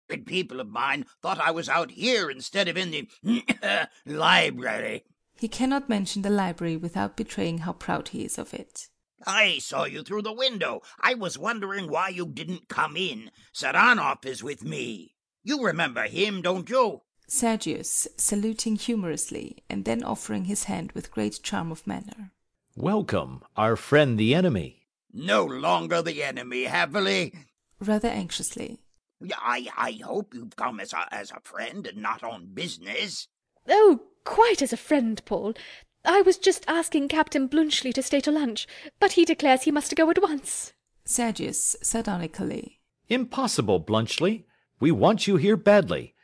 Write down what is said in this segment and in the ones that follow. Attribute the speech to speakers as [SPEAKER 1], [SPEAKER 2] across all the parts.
[SPEAKER 1] stupid people of mine thought I was out here instead of in the library.
[SPEAKER 2] He cannot mention the library without betraying how proud he is of it.
[SPEAKER 1] I saw you through the window. I was wondering why you didn't come in. Saranov is with me. You remember him, don't you?
[SPEAKER 2] Sergius, saluting humorously, and then offering his hand with great charm of manner.
[SPEAKER 3] Welcome, our friend the enemy.
[SPEAKER 1] No longer the enemy, happily.
[SPEAKER 2] Rather anxiously.
[SPEAKER 1] I hope you've come as a friend and not on business.
[SPEAKER 4] Oh, quite as a friend, Paul. I was just asking Captain Blunchley to stay to lunch, but he declares he must go at once.
[SPEAKER 2] Sergius, sardonically.
[SPEAKER 3] Impossible, Blunchley. We want you here badly.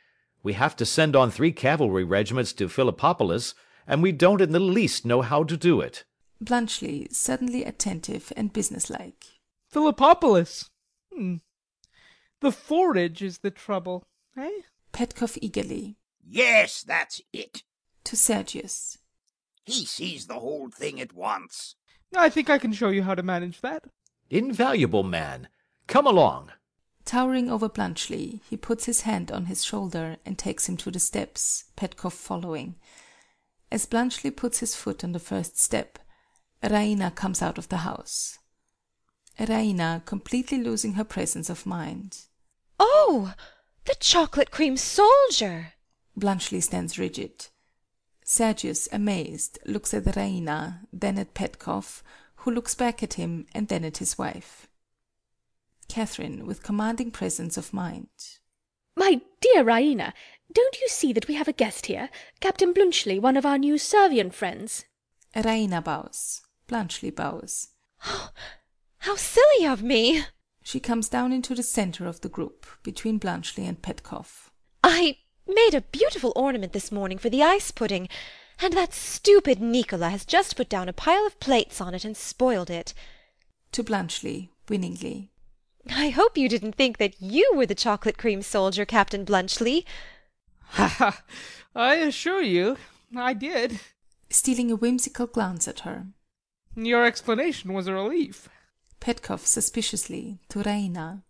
[SPEAKER 3] We have to send on 3 cavalry regiments to Philippopolis, and we don't in the least know how to do it.
[SPEAKER 2] Blunchley, suddenly attentive and businesslike.
[SPEAKER 5] Philippopolis? The forage is the trouble, eh?
[SPEAKER 2] Petkov eagerly.
[SPEAKER 1] Yes, that's it.
[SPEAKER 2] To Sergius.
[SPEAKER 1] He sees the whole thing at once.
[SPEAKER 5] I think I can show you how to manage that.
[SPEAKER 3] Invaluable man. Come along.
[SPEAKER 2] Towering over Blunchley, he puts his hand on his shoulder and takes him to the steps, Petkov following. As Blunchley puts his foot on the first step, Raina comes out of the house. Raina, completely losing her presence of mind.
[SPEAKER 6] Oh, the chocolate cream soldier!
[SPEAKER 2] Blunchley stands rigid. Sergius, amazed, looks at Raina, then at Petkov, who looks back at him and then at his wife. Catherine, with commanding presence of mind.
[SPEAKER 4] My dear Raina, don't you see that we have a guest here? Captain Blunchley, one of our new Servian friends.
[SPEAKER 2] Raina bows. Blunchley bows.
[SPEAKER 6] Oh, how silly of me!
[SPEAKER 2] She comes down into the centre of the group, between Blunchley and Petkov.
[SPEAKER 6] I made a beautiful ornament this morning for the ice pudding, and that stupid Nicola has just put down a pile of plates on it and spoiled it.
[SPEAKER 2] To Blunchley, winningly.
[SPEAKER 6] I hope you didn't think that you were the chocolate cream soldier, Captain Blunchley.
[SPEAKER 5] Ha ha! I assure you, I did.
[SPEAKER 2] Stealing a whimsical glance at her.
[SPEAKER 5] Your explanation was a relief.
[SPEAKER 2] Petkov suspiciously, to Raina.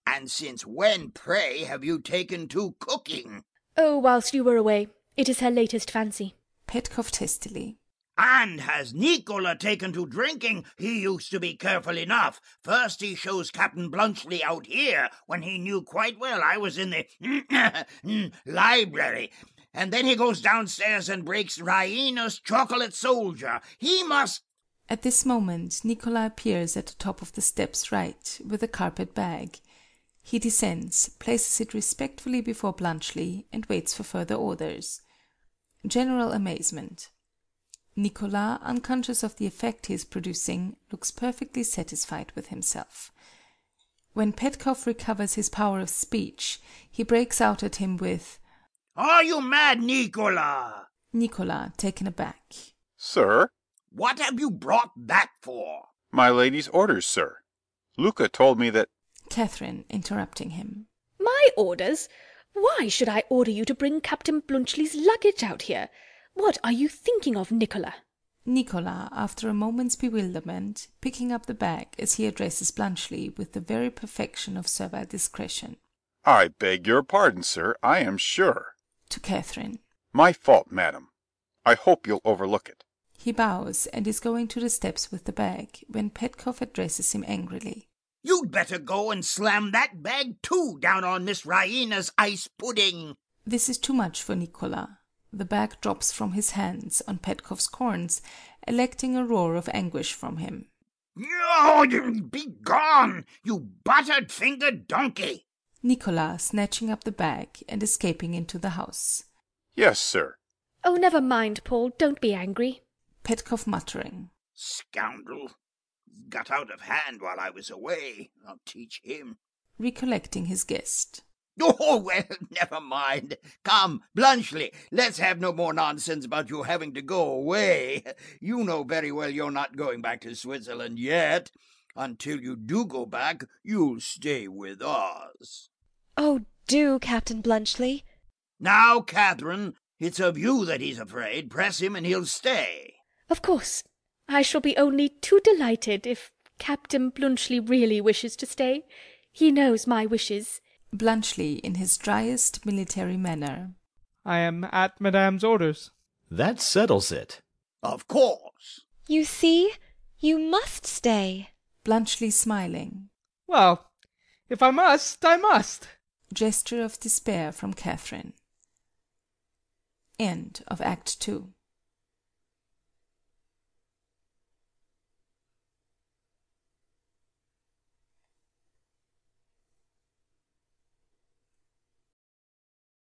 [SPEAKER 1] And since when, pray, have you taken to cooking?
[SPEAKER 4] Oh, whilst you were away. It is her latest fancy.
[SPEAKER 2] Petkov testily.
[SPEAKER 1] And has Nicola taken to drinking? He used to be careful enough. First he shows Captain Blunchley out here, when he knew quite well I was in the library. And then he goes downstairs and breaks Raina's chocolate soldier. He must...
[SPEAKER 2] At this moment, Nicola appears at the top of the steps right, with a carpet bag. He descends, places it respectfully before Blunchley, and waits for further orders. General amazement. Nicolas, unconscious of the effect he is producing, looks perfectly satisfied with himself. When Petkov recovers his power of speech, he breaks out at him with,
[SPEAKER 1] "Are you mad, Nicola?"
[SPEAKER 2] Nicolas, taken aback.
[SPEAKER 7] Sir?
[SPEAKER 1] What have you brought that for?
[SPEAKER 7] My lady's orders, sir. Luca told me that...
[SPEAKER 2] Catherine, interrupting him.
[SPEAKER 4] My orders? Why should I order you to bring Captain Blunchley's luggage out here? What are you thinking of, Nicola?
[SPEAKER 2] Nicolas, after a moment's bewilderment, picking up the bag as he addresses Blunchley with the very perfection of servile discretion.
[SPEAKER 7] I beg your pardon, sir, I am sure.
[SPEAKER 2] To Catherine.
[SPEAKER 7] My fault, madam. I hope you'll overlook it.
[SPEAKER 2] He bows and is going to the steps with the bag, when Petkov addresses him angrily.
[SPEAKER 1] You'd better go and slam that bag too down on Miss Raina's ice pudding.
[SPEAKER 2] This is too much for Nicolas. The bag drops from his hands on Petkov's corns, electing a roar of anguish from him.
[SPEAKER 1] Oh, be gone, you buttered-fingered donkey!
[SPEAKER 2] Nicolas snatching up the bag and escaping into the house.
[SPEAKER 7] Yes, sir.
[SPEAKER 4] Oh, never mind, Paul, don't be angry.
[SPEAKER 2] Petkov muttering.
[SPEAKER 1] Scoundrel. Got out of hand while I was away. I'll teach him.
[SPEAKER 2] Recollecting his guest.
[SPEAKER 1] Oh, well, never mind. Come, Blunchley, let's have no more nonsense about you having to go away. You know very well you're not going back to Switzerland yet. Until you do go back, you'll stay with us.
[SPEAKER 6] Oh, do, Captain Blunchley.
[SPEAKER 1] Now, Catherine, it's of you that he's afraid. Press him and he'll stay.
[SPEAKER 4] Of course. I shall be only too delighted if Captain Blunchley really wishes to stay. He knows my wishes.
[SPEAKER 2] Bluntschli, in his driest military manner.
[SPEAKER 5] I am at Madame's orders.
[SPEAKER 3] That settles it.
[SPEAKER 1] Of course.
[SPEAKER 6] You see, you must stay.
[SPEAKER 2] Bluntschli smiling.
[SPEAKER 5] Well, if I must, I must.
[SPEAKER 2] Gesture of despair from Catherine. End of Act 2.